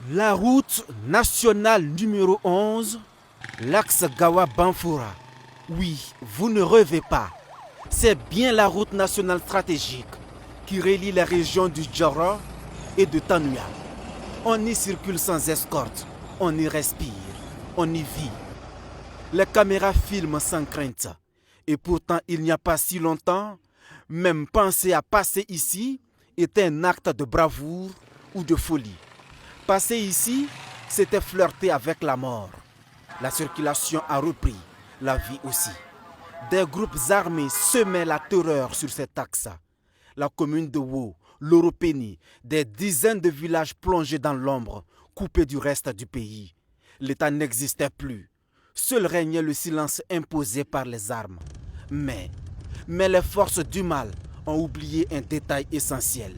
La route nationale numéro 11, l'axe Gawa-Banfora. Oui, vous ne rêvez pas. C'est bien la route nationale stratégique qui relie les régions du Djara et de Tanuya. On y circule sans escorte, on y respire, on y vit. Les caméras filment sans crainte. Et pourtant, il n'y a pas si longtemps, même penser à passer ici était un acte de bravoure ou de folie. Passer ici, c'était flirter avec la mort. La circulation a repris, la vie aussi. Des groupes armés semaient la terreur sur cet axe. La commune de Wo, l'Oropénie, des dizaines de villages plongés dans l'ombre, coupés du reste du pays. L'État n'existait plus. Seul régnait le silence imposé par les armes. Mais les forces du mal ont oublié un détail essentiel.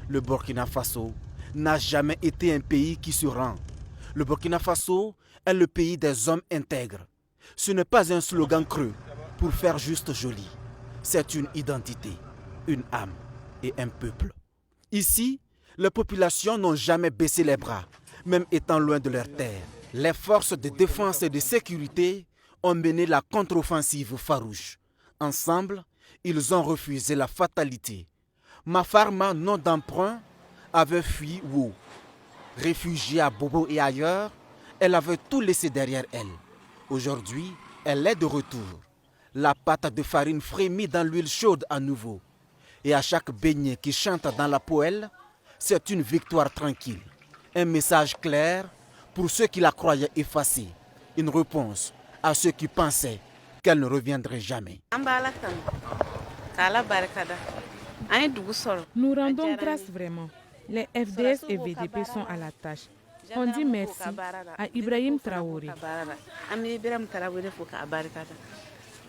Le Burkina Faso n'a jamais été un pays qui se rend. Le Burkina Faso est le pays des hommes intègres. Ce n'est pas un slogan creux pour faire juste joli. C'est une identité, une âme et un peuple. Ici, les populations n'ont jamais baissé les bras, même étant loin de leur terre. Les forces de défense et de sécurité ont mené la contre-offensive farouche. Ensemble, ils ont refusé la fatalité. Mafarma, nom d'emprunt, avait fui Wo. Réfugiée à Bobo et ailleurs, elle avait tout laissé derrière elle. Aujourd'hui, elle est de retour. La pâte de farine frémit dans l'huile chaude à nouveau. Et à chaque beignet qui chante dans la poêle, c'est une victoire tranquille. Un message clair pour ceux qui la croyaient effacée. Une réponse à ceux qui pensaient qu'elle ne reviendrait jamais. Nous rendons grâce vraiment. Les FDS et VDP sont à la tâche. On dit merci à Ibrahim Traoré.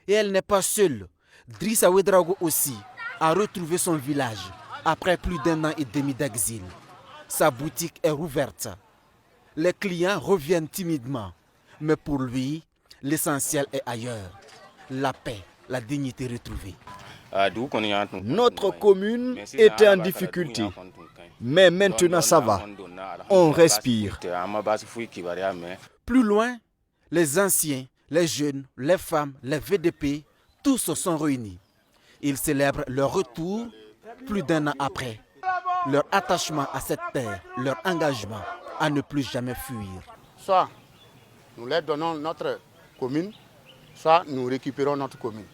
Et elle n'est pas seule. Drissa Ouedraogo aussi a retrouvé son village après plus d'1 an et demi d'exil. Sa boutique est rouverte. Les clients reviennent timidement. Mais pour lui, l'essentiel est ailleurs. La paix, la dignité retrouvée. Notre commune était en difficulté, mais maintenant ça va. On respire. Plus loin, les anciens, les jeunes, les femmes, les VDP, tous se sont réunis. Ils célèbrent leur retour plus d'1 an après. Leur attachement à cette terre, leur engagement à ne plus jamais fuir. Soit nous leur donnons notre commune, soit nous récupérons notre commune.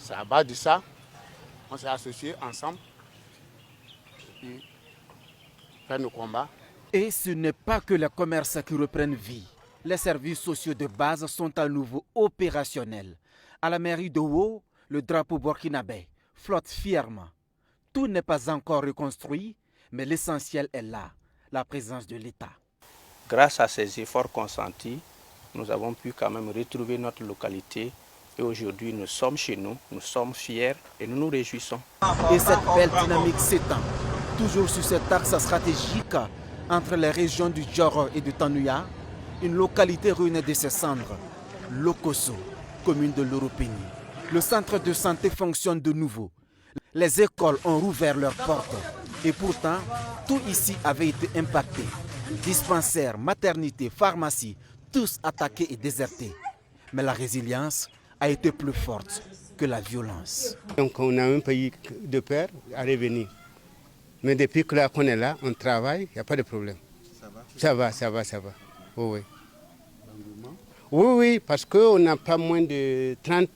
C'est à base de ça, on s'est associés ensemble et faire nos combats. Et ce n'est pas que les commerces qui reprennent vie. Les services sociaux de base sont à nouveau opérationnels. À la mairie de Wo, le drapeau burkinabé flotte fièrement. Tout n'est pas encore reconstruit, mais l'essentiel est là, la présence de l'État. Grâce à ces efforts consentis, nous avons pu quand même retrouver notre localité. Et aujourd'hui, nous sommes chez nous, nous sommes fiers et nous nous réjouissons. Et cette belle dynamique s'étend, toujours sur cet axe stratégique entre les régions du Djoro et de Tanuya, une localité ruinée de ses cendres, Lokoso, commune de l'Oropénie. Le centre de santé fonctionne de nouveau. Les écoles ont rouvert leurs portes. Et pourtant, tout ici avait été impacté. Dispensaires, maternités, pharmacies, tous attaqués et désertés. Mais la résilience a été plus forte que la violence. Donc on a un pays de peur à revenir. Mais depuis que qu'on est là, on travaille, il n'y a pas de problème. Ça va? Ça va. Oui. Oui, parce qu'on n'a pas moins de 30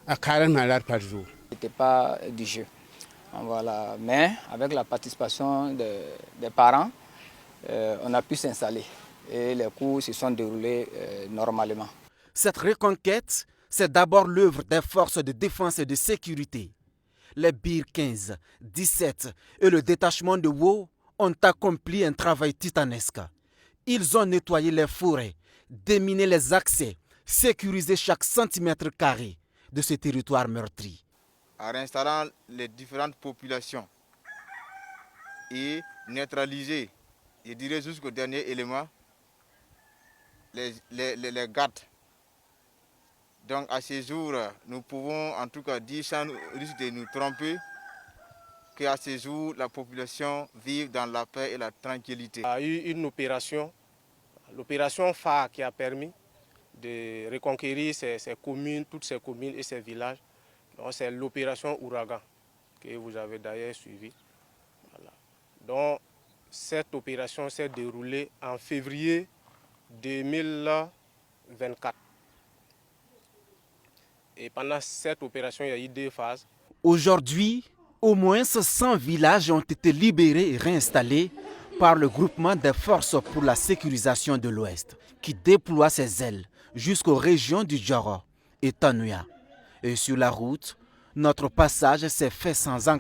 à 40 malades par jour. Ce n'était pas du jeu. Voilà. Mais avec la participation des parents, on a pu s'installer et les cours se sont déroulés normalement. Cette reconquête, c'est d'abord l'œuvre des forces de défense et de sécurité. Les BIR 15, 17 et le détachement de Wo ont accompli un travail titanesque. Ils ont nettoyé les forêts, déminé les accès, sécurisé chaque centimètre carré de ce territoire meurtri. En réinstallant les différentes populations et neutraliser, je dirais jusqu'au dernier élément, les gardes. Donc à ce jour, nous pouvons en tout cas dire sans risque de nous tromper qu'à ce jour, la population vive dans la paix et la tranquillité. Il y a eu une opération, l'opération phare qui a permis de reconquérir ces communes, toutes ces communes et ces villages. C'est l'opération Ouragan que vous avez d'ailleurs suivie. Voilà. Donc, cette opération s'est déroulée en février 2024. Et pendant cette opération, il y a eu 2 phases. Aujourd'hui, au moins 100 villages ont été libérés et réinstallés par le groupement des forces pour la sécurisation de l'Ouest, qui déploie ses ailes jusqu'aux régions du Djoro et Tanouya. Et sur la route, notre passage s'est fait sans